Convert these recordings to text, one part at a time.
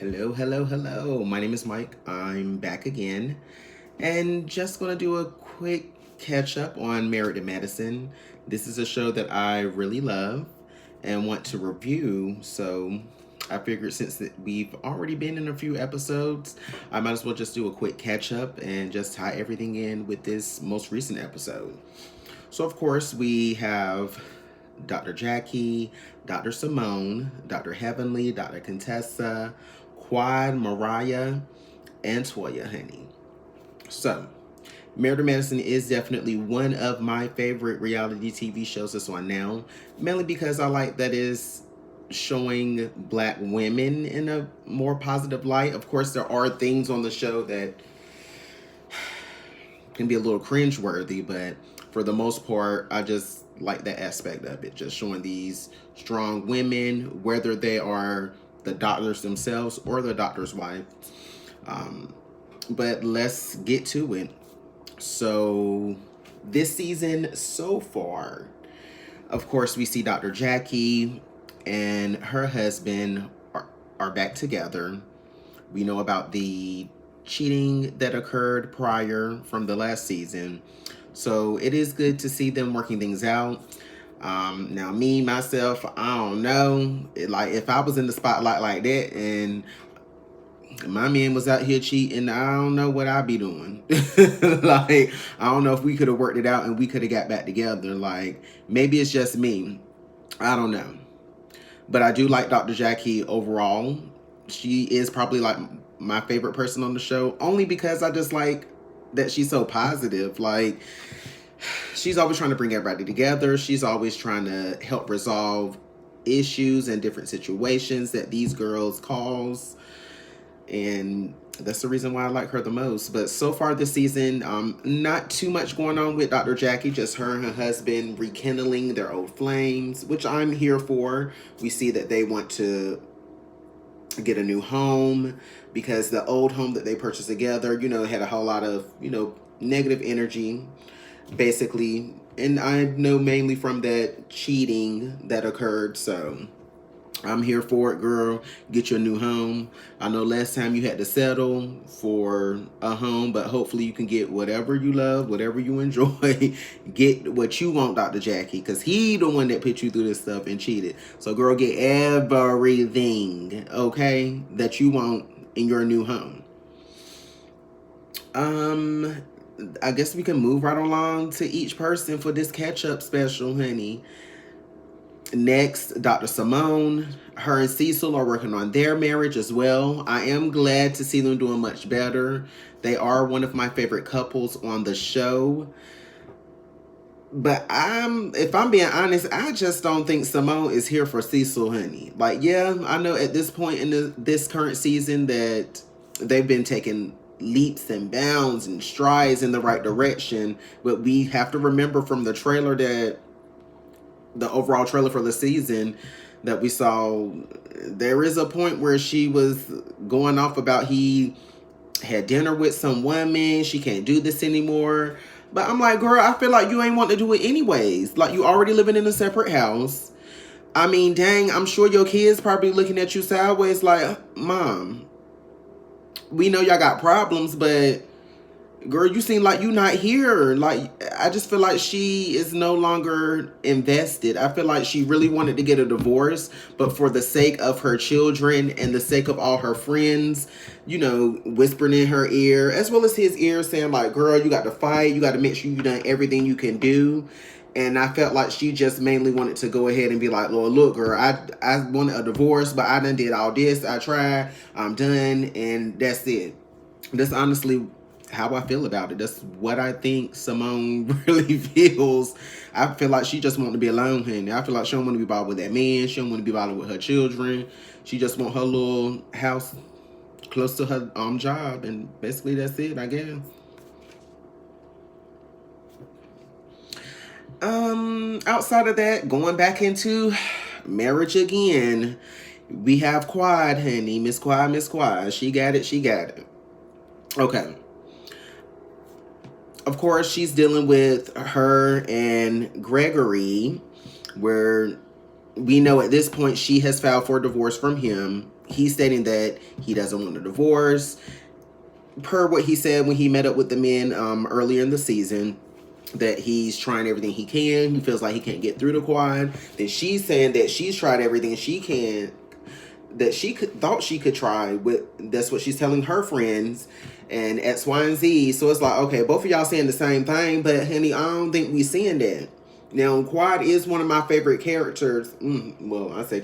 Hello, hello, hello. My name is Mike. I'm back again and just going to do a quick catch up on Married to Medicine. This is a show that I really love and want to review. So I figured since we've already been in a few episodes, I might as well just do a quick catch up and just tie everything in with this most recent episode. So, of course, we have Dr. Jackie, Dr. Simone, Dr. Heavenly, Dr. Contessa, Quad, Mariah, and Toya, honey. So, Married to Medicine is definitely one of my favorite reality TV shows that's on now, mainly because I like that is showing black women in a more positive light. Of course, there are things on the show that can be a little cringeworthy, but for the most part, I just like that aspect of it. Just showing these strong women, whether they are the doctors themselves or the doctor's wife. Um, but let's get to it. So, this season so far, of course, we see Dr. Jackie and her husband are back together. We know about the cheating that occurred prior from the last season. So it is good to see them working things out. Now, me, myself, I don't know. Like, if I was in the spotlight like that and my man was out here cheating, I don't know what I'd be doing. Like, I don't know if we could have worked it out and we could have got back together. Like, maybe it's just me. I don't know. But I do like Dr. Jackie overall. She is probably like my favorite person on the show, only because I just like that she's so positive. Like, she's always trying to bring everybody together. She's always trying to help resolve issues and different situations that these girls cause. And that's the reason why I like her the most. But so far this season, not too much going on with Dr. Jackie, just her and her husband rekindling their old flames, which I'm here for. We see that they want to get a new home because the old home that they purchased together, had a whole lot of, negative energy, basically. And I know mainly from that cheating that occurred. So I'm here for it, girl. Get you a new home. I know last time you had to settle for a home, but hopefully you can get whatever you love, whatever you enjoy. Get what you want, Dr. Jackie, because he the one that put you through this stuff and cheated. So, girl, get everything, okay, that you want in your new home. Um, I guess we can move right along to each person for this catch-up special, honey. Next, Dr. Simone. Her and Cecil are working on their marriage as well. I am glad to see them doing much better. They are one of my favorite couples on the show. But if I'm being honest, I just don't think Simone is here for Cecil, honey. Like, yeah, I know at this point in this current season that they've been taking leaps and bounds and strides in the right direction. But we have to remember from the trailer that the overall trailer for the season that we saw, there is a point where she was going off about he had dinner with some woman, she can't do this anymore. But I'm like, girl, I feel like you ain't want to do it anyways. Like, you already living in a separate house. I mean, dang, I'm sure your kids probably looking at you sideways like, Mom, we know y'all got problems, but girl, you seem like you not here. Like, I just feel like she is no longer invested. I feel like she really wanted to get a divorce, but for the sake of her children and the sake of all her friends, whispering in her ear, as well as his ear, saying like, girl, you got to fight. You got to make sure you done everything you can do. And I felt like she just mainly wanted to go ahead and be like, Lord, look, girl, I wanted a divorce, but I done did all this. I tried. I'm done. And that's it. That's honestly how I feel about it. That's what I think Simone really feels. I feel like she just want to be alone, honey. I feel like she don't want to be bothered with that man. She don't want to be bothered with her children. She just want her little house close to her job, and basically that's it, I guess. Outside of that, going back into marriage again, we have Quad, honey. Miss Quad, Miss Quad. She got it, she got it. Okay. Of course, she's dealing with her and Gregory, where we know at this point she has filed for divorce from him. he's stating that he doesn't want a divorce. Per what he said when he met up with the men earlier in the season, that he's trying everything he can. He feels like he can't get through the quad. Then she's saying that she's tried everything she can, that thought she could try with. That's what she's telling her friends and X, Y, and Z. So it's like, okay, both of y'all saying the same thing, but honey, I don't think we seeing that. Now, Quad is one of my favorite characters. Well, I say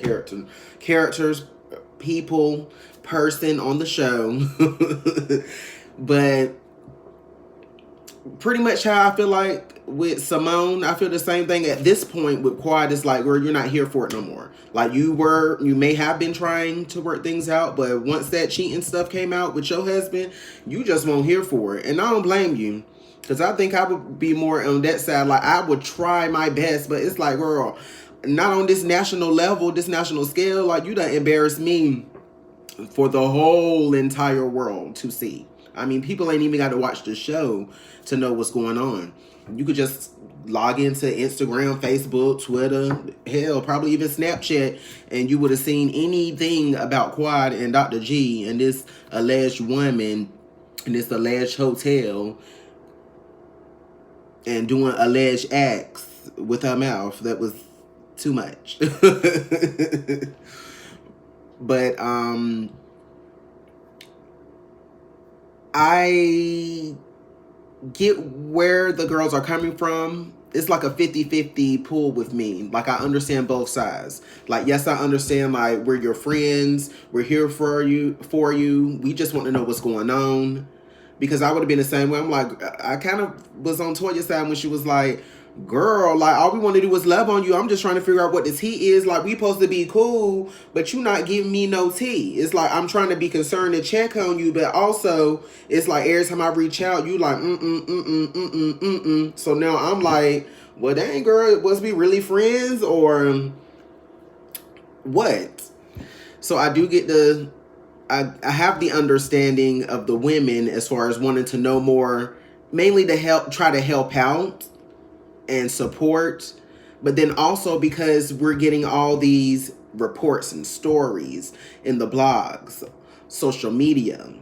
characters, people, person on the show. But pretty much how I feel like with Simone, I feel the same thing at this point with Quad. It's like, where you're not here for it no more. Like you may have been trying to work things out, but once that cheating stuff came out with your husband, you just won't hear for it. And I don't blame you, because I think I would be more on that side. Like I would try my best, but it's like, girl, not on this national level, this national scale. Like you done embarrassed me for the whole entire world to see. I mean, people ain't even got to watch the show to know what's going on. You could just log into Instagram, Facebook, Twitter, hell, probably even Snapchat, and you would have seen anything about Quad and Dr. G and this alleged woman in this alleged hotel and doing alleged acts with her mouth. That was too much. But I get where the girls are coming from. It's like a 50-50 pull with me. Like I understand both sides. Like yes, I understand like we're your friends. We're here for you. We just want to know what's going on. Because I would have been the same way. I'm like, I kind of was on Toya's side when she was like, girl, like all we want to do is love on you. I'm just trying to figure out what this tea is. Like we supposed to be cool, but you not giving me no tea. It's like I'm trying to be concerned and check on you, but also it's like every time I reach out, you like So now I'm like, well, dang girl, was we really friends or what? So I do get I have the understanding of the women as far as wanting to know more, mainly to try to help out and support, but then also because we're getting all these reports and stories in the blogs, social media,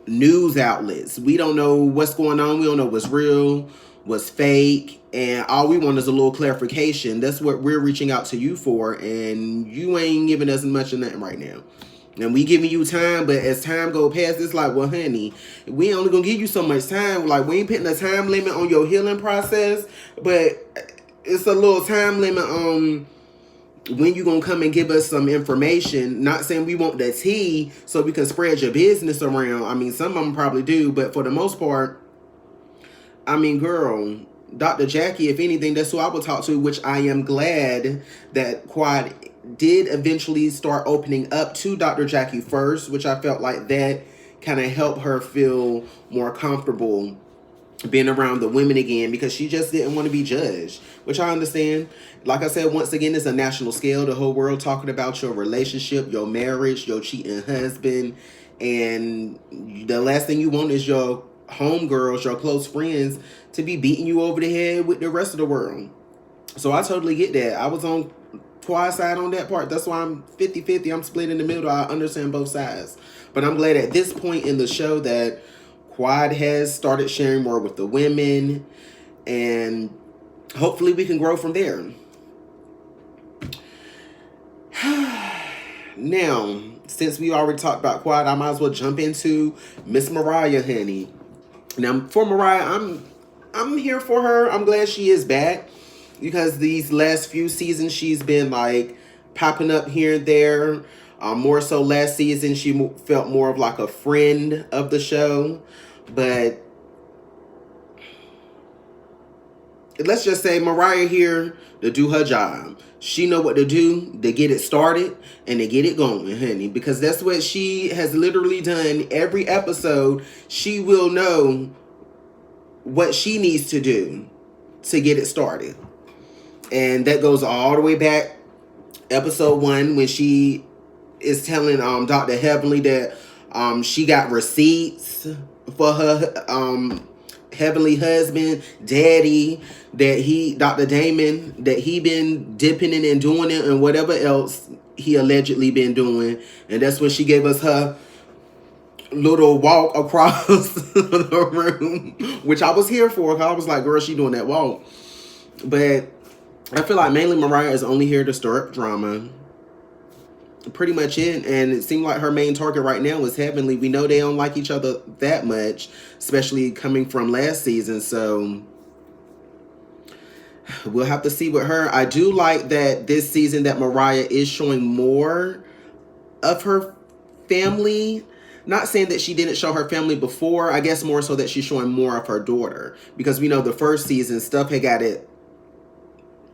news outlets. We don't know what's going on. We don't know what's real, what's fake, and all we want is a little clarification. That's what we're reaching out to you for, and you ain't giving us much of nothing right now. And we giving you time, but as time go past, it's like, well, honey, we only gonna give you so much time. Like, we ain't putting a time limit on your healing process, but it's a little time limit on when you gonna come and give us some information. Not saying we want the tea so we can spread your business around. I mean, some of them probably do, but for the most part, I mean, girl, Dr. Jackie, if anything, that's who I would talk to, which I am glad that Quad did eventually start opening up to Dr. Jackie first, which I felt like that kind of helped her feel more comfortable being around the women again, because she just didn't want to be judged, which I understand. Like I said, once again, it's a national scale, the whole world talking about your relationship, your marriage, your cheating husband, and the last thing you want is your homegirls, your close friends, to be beating you over the head with the rest of the world. So I totally get that. I was on Quad side on that part. That's why I'm 50-50. I'm split in the middle. I understand both sides. But I'm glad at this point in the show that Quad has started sharing more with the women, and hopefully we can grow from there. Now, since we already talked about Quad, I might as well jump into Miss Mariah, honey. Now, for Mariah, I'm here for her. I'm glad she is back, because these last few seasons she's been like popping up here and there. More so last season she felt more of like a friend of the show. But let's just say Mariah here to do her job. She know what to do to get it started and to get it going, honey. Because that's what she has literally done every episode. She will know what she needs to do to get it started. And that goes all the way back episode 1 when she is telling Dr. Heavenly that she got receipts for her heavenly husband, daddy, that Dr. Damon, that he been dipping in and doing it and whatever else. he allegedly been doing. And that's when she gave us her little walk across the room, which I was here for. 'Cause I was like, girl, she doing that walk. But I feel like mainly Mariah is only here to stir up drama. Pretty much it. And it seemed like her main target right now was Heavenly. We know they don't like each other that much, especially coming from last season. So we'll have to see with her. I do like that this season that Mariah is showing more of her family. Not saying that she didn't show her family before. I guess more so that she's showing more of her daughter. Because we know the first season, stuff had got it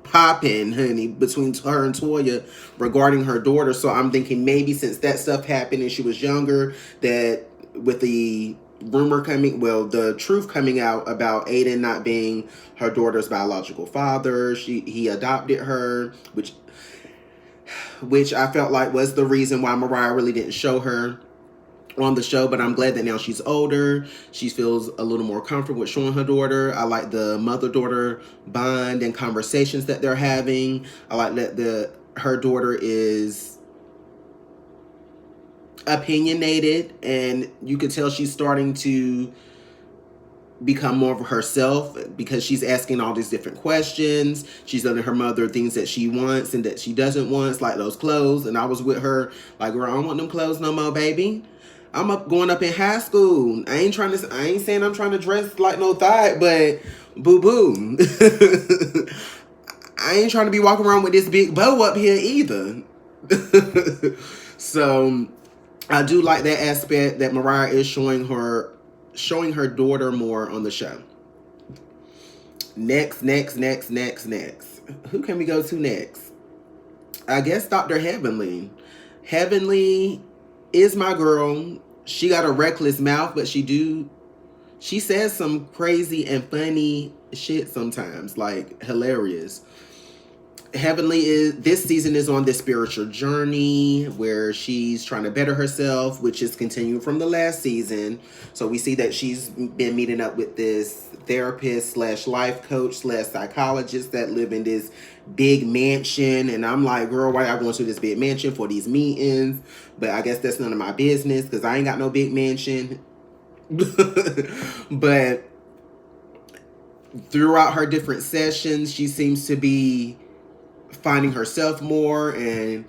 popping, honey, between her and Toya regarding her daughter. So I'm thinking maybe since that stuff happened and she was younger, that with the rumor coming, well, the truth coming out about Aiden not being her daughter's biological father, he adopted her, which I felt like was the reason why Mariah really didn't show her on the show. But I'm glad that now she's older, she feels a little more comfortable with showing her daughter. I like the mother-daughter bond and conversations that they're having. I like that her daughter is opinionated, and you could tell she's starting to become more of herself because she's asking all these different questions. She's letting her mother things that she wants and that she doesn't want, like those clothes. And I was with her like, girl, I don't want them clothes no more, baby. I'm going up in high school. I ain't saying I'm trying to dress like no thigh, but boo-boo. I ain't trying to be walking around with this big bow up here either. So I do like that aspect that Mariah is showing her daughter more on the show. Next. Who can we go to next? I guess Dr. Heavenly. Heavenly is my girl. She got a reckless mouth, but she says some crazy and funny shit sometimes, like hilarious. Heavenly this season is on this spiritual journey where she's trying to better herself, which is continuing from the last season. So we see that she's been meeting up with this therapist / life coach / psychologist that live in this big mansion. And I'm like, girl, why y'all going to this big mansion for these meetings? But I guess that's none of my business because I ain't got no big mansion. But throughout her different sessions, she seems to be finding herself more and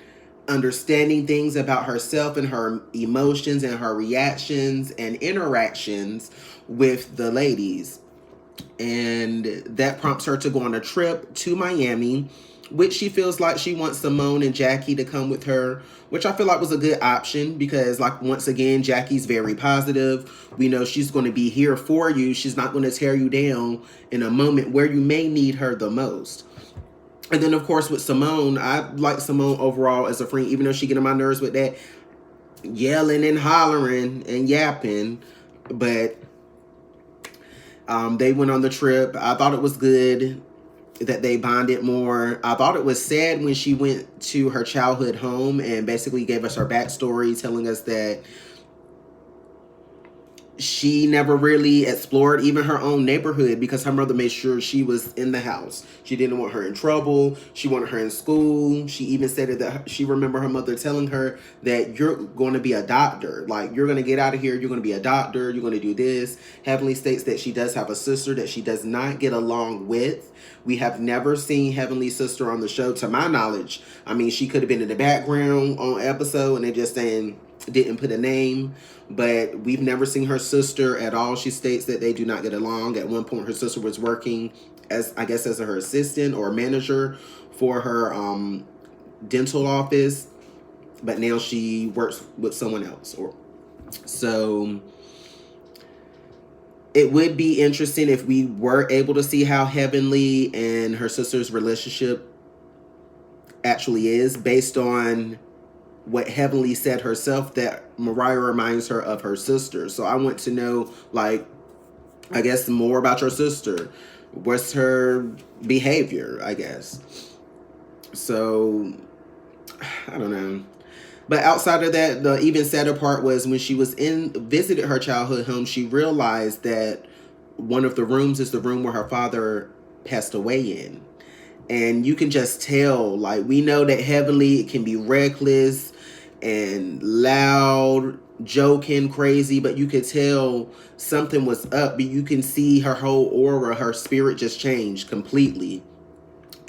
understanding things about herself and her emotions and her reactions and interactions with the ladies. And that prompts her to go on a trip to Miami, which she feels like she wants Simone and Jackie to come with her, which I feel like was a good option because, like, once again, Jackie's very positive. We know she's going to be here for you. She's not going to tear you down in a moment where you may need her the most. And then, of course, with Simone, I like Simone overall as a friend, even though she get on my nerves with that yelling and hollering and yapping. But they went on the trip. I thought it was good that they bonded more. I thought it was sad when she went to her childhood home and basically gave us her backstory, telling us that she never really explored even her own neighborhood because her mother made sure she was in the house. She didn't want her in trouble. She wanted her in school. She even said that she remembered her mother telling her that you're going to be a doctor. Like, you're going to get out of here. You're going to be a doctor. You're going to do this. Heavenly states that she does have a sister that she does not get along with. We have never seen Heavenly's sister on the show, to my knowledge. I mean, she could have been in the background on episode and they just saying didn't put a name. But we've never seen her sister at all. She states that they do not get along. At one point, her sister was working as her assistant or manager for her dental office. But now she works with someone else. So it would be interesting if we were able to see how Heavenly and her sister's relationship actually is, based on what Heavenly said herself, that Mariah reminds her of her sister. So I want to know, like, I guess more about your sister. What's her behavior, I guess. So I don't know. But outside of that, the even sadder part was when she visited her childhood home, she realized that one of the rooms is the room where her father passed away in. And you can just tell, like, we know that Heavenly can be reckless and loud, joking, crazy, but you could tell something was up. But you can see her whole aura, her spirit just changed completely.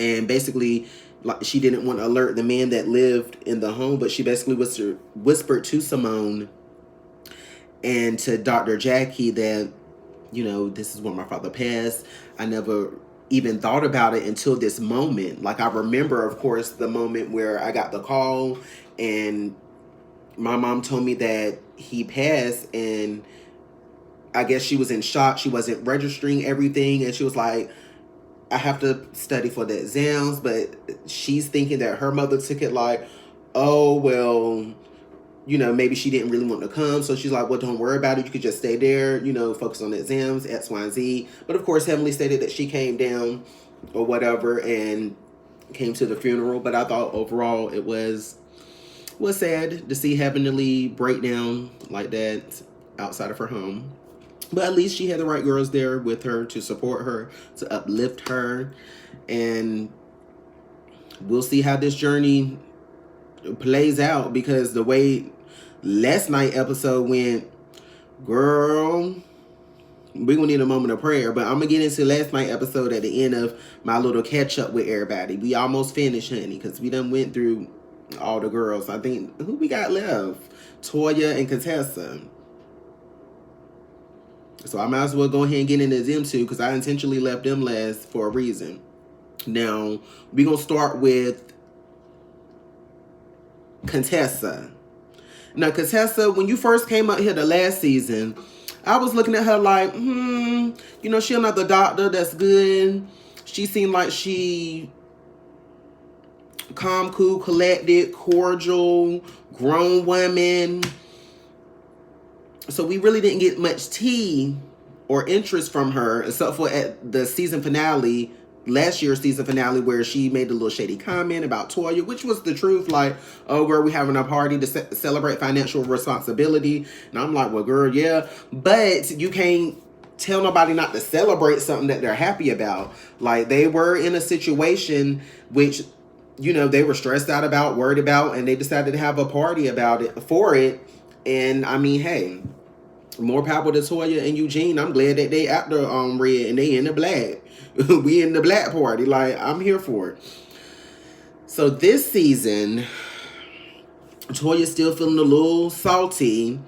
And basically, like, she didn't want to alert the man that lived in the home, but she basically whispered to Simone and to Dr. Jackie that, you know, this is when my father passed. I never even thought about it until this moment. Like, I remember, of course, the moment where I got the call and my mom told me that he passed, and I guess she was in shock. She wasn't registering everything, and she was like, I have to study for the exams, but she's thinking that her mother took it like, oh, well, you know, maybe she didn't really want to come. So she's like, well, don't worry about it. You could just stay there, you know, focus on the exams, X, Y, and Z. But of course, Heavenly stated that she came down or whatever and came to the funeral. But I thought overall it was sad to see Heavenly break down like that outside of her home. But at least she had the right girls there with her to support her, to uplift her. And we'll see how this journey plays out, because the way last night episode went, girl, we're going to need a moment of prayer. But I'm going to get into last night episode at the end of my little catch up with everybody. We almost finished, honey, because we done went through all the girls. I think, who we got left? Toya and Contessa. So I might as well go ahead and get into them too, because I intentionally left them last for a reason. Now, we're going to start with Contessa. Now, Contessa, when you first came out here the last season, I was looking at her like, you know, she another doctor that's good. She seemed like she calm, cool, collected, cordial, grown woman. So we really didn't get much tea or interest from her, except for at the season finale, last year's season finale, where she made a little shady comment about Toya, which was the truth. Like, oh, girl, we having a party to celebrate financial responsibility. And I'm like, well, girl, yeah. But you can't tell nobody not to celebrate something that they're happy about. Like, they were in a situation which, you know, they were stressed out about, worried about, and they decided to have a party about it, for it. And I mean, hey, more power to Toya and Eugene. I'm glad that they after red and they in the black. We in the black party. Like, I'm here for it. So this season, Toya's still feeling a little salty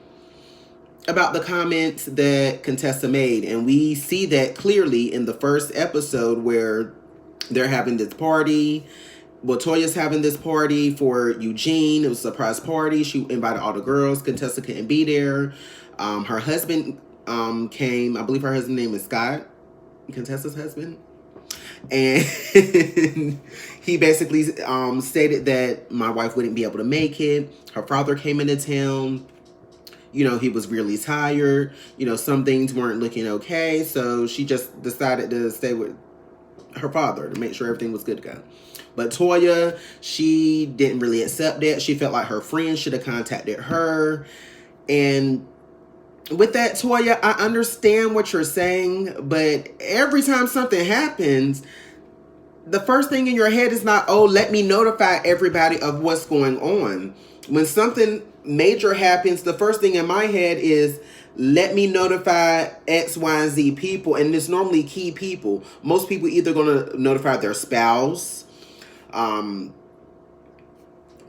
about the comments that Contessa made. And we see that clearly in the first episode where they're having this party. Well, Toya's having this party for Eugene. It was a surprise party. She invited all the girls. Contessa couldn't be there. Her husband came. I believe her husband's name is Scott, Contessa's husband. And he basically stated that my wife wouldn't be able to make it. Her father came into town. You know, he was really tired. You know, some things weren't looking okay. So she just decided to stay with her father to make sure everything was good to go. But Toya, she didn't really accept that. She felt like her friends should have contacted her. And with that, Toya, I understand what you're saying, but every time something happens, the first thing in your head is not, oh, let me notify everybody of what's going on. When something major happens, the first thing in my head is, let me notify X, Y, and Z people. And it's normally key people. Most people either going to notify their spouse,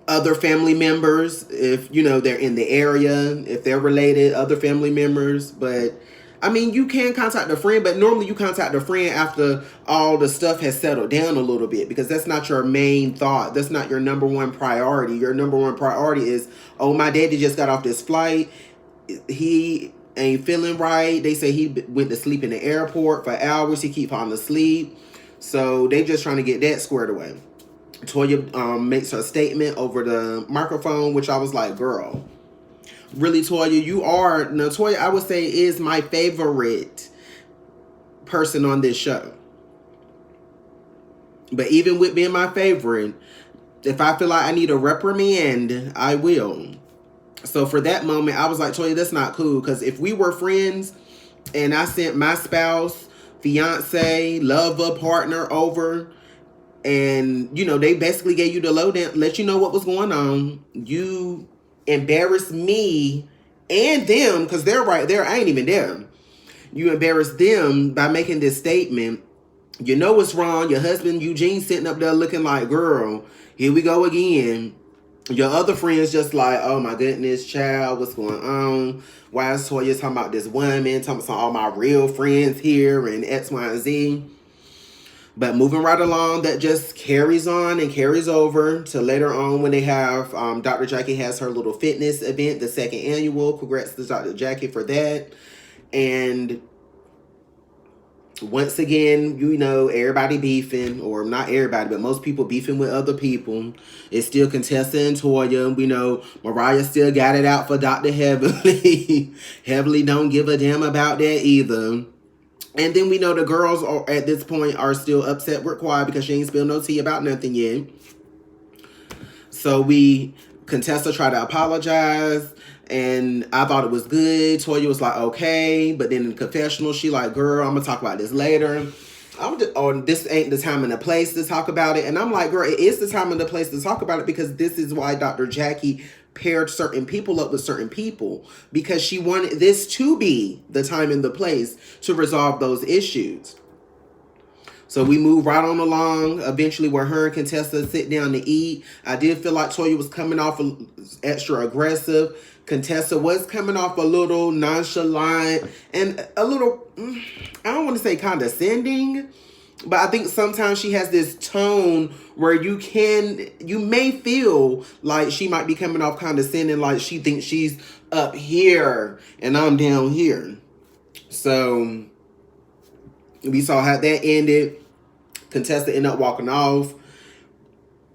other family members, if, you know, they're in the area, if they're related, other family members. But, I mean, you can contact a friend, but normally you contact a friend after all the stuff has settled down a little bit, because that's not your main thought. That's not your number one priority. Your number one priority is, oh, my daddy just got off this flight. He ain't feeling right. They say he went to sleep in the airport for hours. He keep falling asleep. So they just trying to get that squared away. Toya makes her statement over the microphone, which I was like, girl, really, Toya, you are... Now, Toya, I would say, is my favorite person on this show. But even with being my favorite, if I feel like I need a reprimand, I will. So for that moment, I was like, Toya, that's not cool. Because if we were friends and I sent my spouse, fiance, lover, partner over, And, you know, they basically gave you the lowdown, let you know what was going on. You embarrassed me and them, because they're right there. I ain't even there. You embarrassed them by making this statement. You know what's wrong. Your husband, Eugene, sitting up there looking like, girl, here we go again. Your other friends just like, oh my goodness, child, what's going on? Why is Toya talking about this woman, talking about all my real friends here and X, Y, and Z. But moving right along, that just carries on and carries over to later on when they have Dr. Jackie has her little fitness event, the second annual. Congrats to Dr. Jackie for that. And once again, you know, everybody beefing, or not everybody, but most people beefing with other people. It's still Contessa and Toya. We know Mariah still got it out for Dr. Heavenly. Heavenly don't give a damn about that either. And then we know the girls are, at this point, are still upset with Quad because she ain't spilled no tea about nothing yet. So Contessa tried to apologize, and I thought it was good. Toya was like, okay. But then in the confessional, she like, girl, I'm going to talk about this later. This ain't the time and the place to talk about it. And I'm like, girl, it is the time and the place to talk about it, because this is why Dr. Jackie paired certain people up with certain people, because she wanted this to be the time and the place to resolve those issues. So we move right on along. Eventually, where her and Contessa sit down to eat. I did feel like Toya was coming off extra aggressive. Contessa was coming off a little nonchalant and a little, I don't want to say condescending, but I think sometimes she has this tone where you may feel like she might be coming off condescending, like she thinks she's up here and I'm down here. So we saw how that ended. Contessa ended up walking off.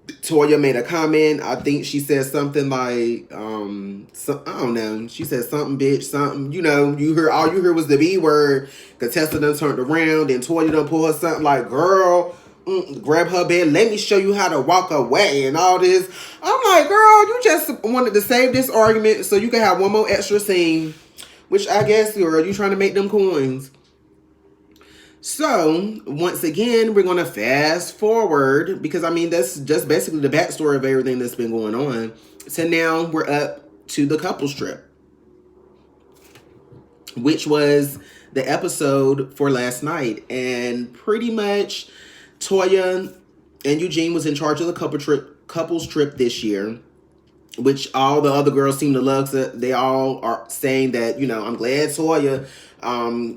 Toya made a comment. I think she said something like, I don't know. She said something, bitch, something. You know, all you heard was the B word. Contessa done turned around, and Toya done pull her something like, girl, grab her bed, let me show you how to walk away and all this. I'm like, girl, you just wanted to save this argument so you can have one more extra scene, which I guess, girl, you trying to make them coins. So, once again, we're going to fast forward, because, I mean, that's just basically the backstory of everything that's been going on. So now we're up to the couples trip, which was the episode for last night. And pretty much Toya and Eugene was in charge of the couples trip this year, which all the other girls seem to love. So they all are saying that, you know, I'm glad Toya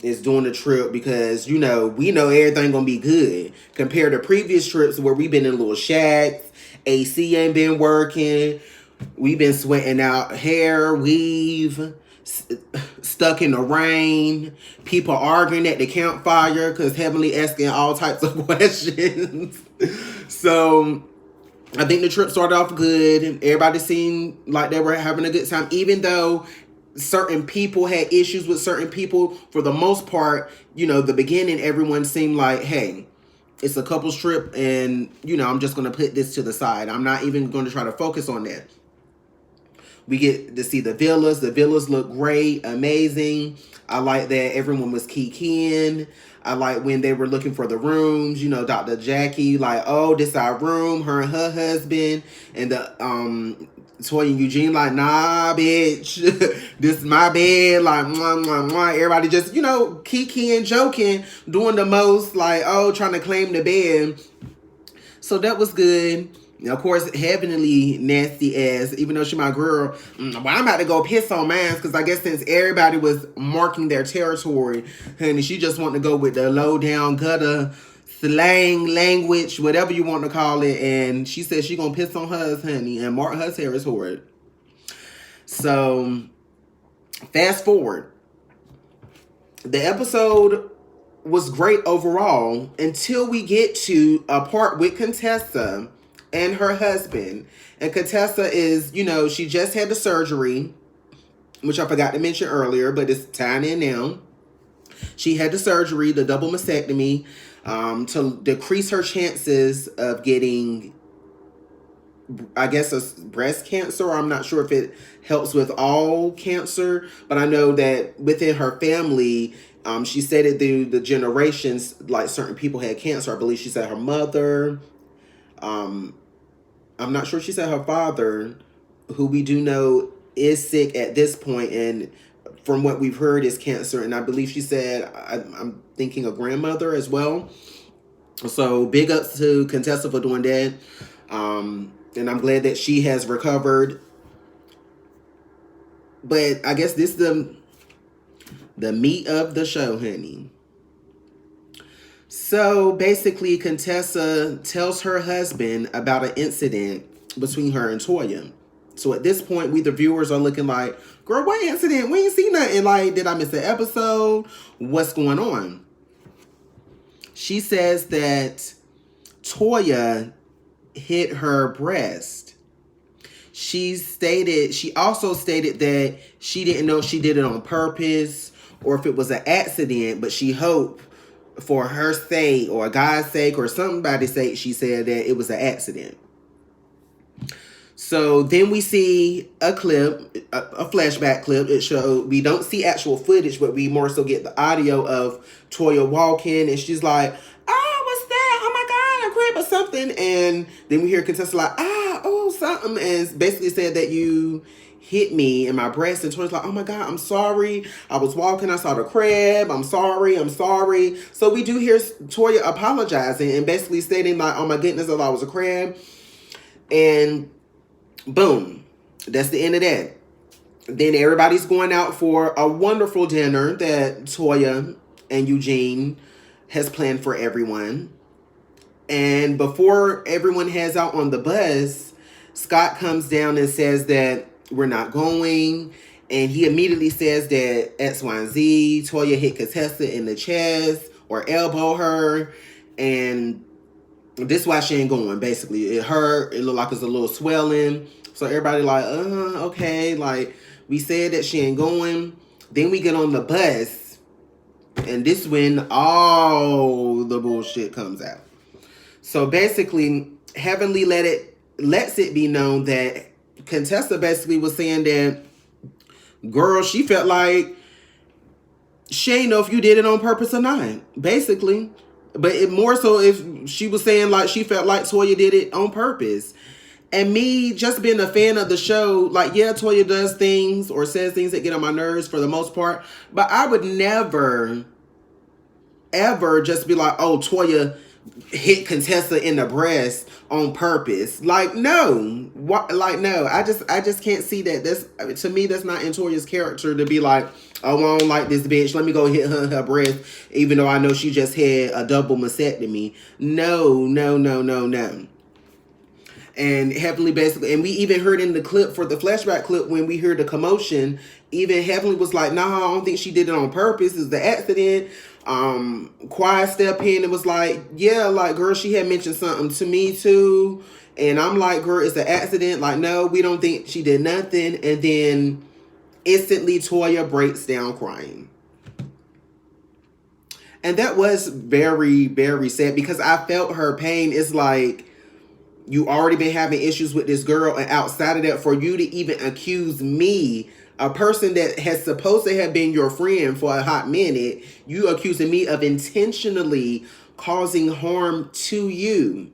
is doing the trip, because, you know, we know everything gonna be good compared to previous trips where we've been in little shacks, AC ain't been working, we've been sweating out hair, weave, stuck in the rain, people arguing at the campfire because Heavenly asking all types of questions. So I think the trip started off good. Everybody seemed like they were having a good time, even though certain people had issues with certain people. For the most part, you know, the beginning, everyone seemed like, hey, it's a couples trip, and, you know, I'm just going to put this to the side. I'm not even going to try to focus on that. We get to see the villas. The villas look great, amazing. I like that everyone was kikiing. I like when they were looking for the rooms. You know, Dr. Jackie, like, oh, this our room. Her and her husband. And the Toya and Eugene, like, nah, bitch. This is my bed. Like, mwah, mwah, mwah. Everybody just, you know, kikiing, joking, doing the most, like, oh, trying to claim the bed. So that was good. Now, of course, Heavenly nasty ass, even though she my girl, well, I'm about to go piss on mine, because I guess since everybody was marking their territory, honey, she just wanted to go with the low down gutter slang language, whatever you want to call it, and she said she gonna piss on hers, honey, and mark her territory. So, fast forward. The episode was great overall until we get to a part with Contessa and her husband. And Contessa is, you know, she just had the surgery, which I forgot to mention earlier, but it's tying in now. She had the surgery, the double mastectomy, to decrease her chances of getting, I guess, a breast cancer. I'm not sure if it helps with all cancer, but I know that within her family, she said it through the generations, like certain people had cancer. I believe she said her mother, Um, I'm not sure she said her father, who we do know is sick at this point, and from what we've heard is cancer. And I believe she said, I'm thinking a grandmother as well. So big ups to Contessa for doing that. And I'm glad that she has recovered. But I guess this is the meat of the show, honey. So basically, Contessa tells her husband about an incident between her and Toya. So at this point, we the viewers are looking like, girl, what incident? We ain't seen nothing. Like, did I miss an episode? What's going on? She says that Toya hit her breast. She also stated that she didn't know if she did it on purpose or if it was an accident, but she hoped for her sake or God's sake or somebody's sake, she said that it was an accident. So then we see a clip, a flashback clip. It showed, we don't see actual footage, but we more so get the audio of Toya walking, and she's like, "Oh, what's that? Oh my God, a crib or something." And then we hear Contessa like, "Oh, something," and basically said that you hit me in my breast. And Toya's like, "Oh my God, I'm sorry. I was walking, I saw the crab. I'm sorry. So we do hear Toya apologizing and basically stating like, "Oh my goodness, I thought I was a crab." And boom, that's the end of that. Then everybody's going out for a wonderful dinner that Toya and Eugene has planned for everyone. And before everyone heads out on the bus, Scott comes down and says that we're not going. And he immediately says that X, Y, and Z, Toya hit Contessa in the chest or elbow her. And this is why she ain't going, basically. It hurt. It looked like it's a little swelling. So everybody like, okay. Like, we said that she ain't going. Then we get on the bus. And this when all the bullshit comes out. So basically, Heavenly lets it be known that Contessa basically was saying that, girl, she felt like she ain't know if you did it on purpose or not, basically. But it more so if she was saying like she felt like Toya did it on purpose. And me just being a fan of the show, like, yeah, Toya does things or says things that get on my nerves for the most part. But I would never, ever just be like, oh, Toya hit Contessa in the breast on purpose. Like, no. What? Like, no. I just can't see that. That's, to me, that's not in Toya's character to be like, oh, I don't like this bitch. Let me go hit her in her breast, even though I know she just had a double mastectomy. No. And Heavenly basically, and we even heard in the clip for the flashback clip when we heard the commotion, even Heavenly was like, nah, I don't think she did it on purpose. It's the accident. Quiet step in and was like, yeah, like, girl, she had mentioned something to me too. And I'm like, girl, it's an accident. Like, no, we don't think she did nothing. And then instantly Toya breaks down crying. And that was very, very sad because I felt her pain. It's like, you already been having issues with this girl, and outside of that, for you to even accuse me, a person that has supposed to have been your friend for a hot minute, you accusing me of intentionally causing harm to you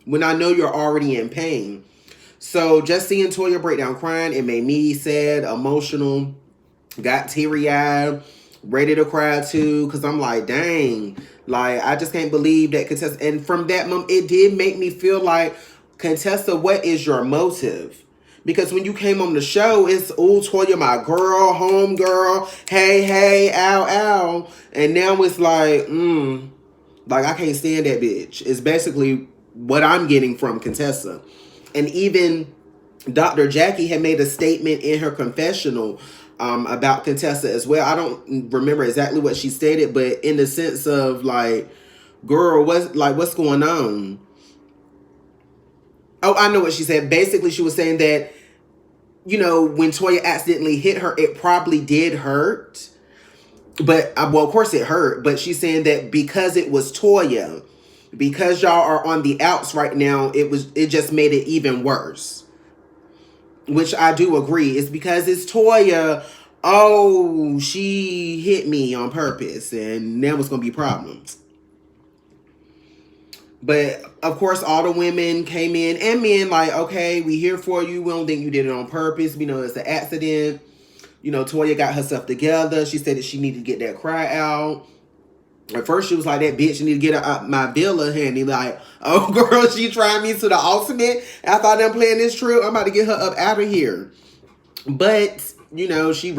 when I know you're already in pain. So just seeing Toya break down crying, it made me sad, emotional, got teary-eyed, ready to cry too, because I'm like, dang, like, I just can't believe that Contessa. And from that moment, it did make me feel like, Contessa, what is your motive? Because when you came on the show, it's, oh, Toya, my girl, home girl, hey, ow, ow. And now it's like, like, I can't stand that bitch. It's basically what I'm getting from Contessa. And even Dr. Jackie had made a statement in her confessional about Contessa as well. I don't remember exactly what she stated, but in the sense of like, girl, what's going on? Oh, I know what she said. Basically, she was saying that, you know, when Toya accidentally hit her, it probably did hurt. But, well, of course it hurt. But she's saying that because it was Toya, because y'all are on the outs right now, it just made it even worse. Which I do agree. It's because it's Toya. Oh, she hit me on purpose. And now it's going to be problems. But of course, all the women came in and men like, okay, we here for you. We don't think you did it on purpose. We know it's an accident. You know, Toya got herself together. She said that she needed to get that cry out. At first, she was like, that bitch need to get out my villa. Handy, like, oh, girl, she trying me to the ultimate. After I done playing this trip, I'm about to get her up out of here. But, you know, she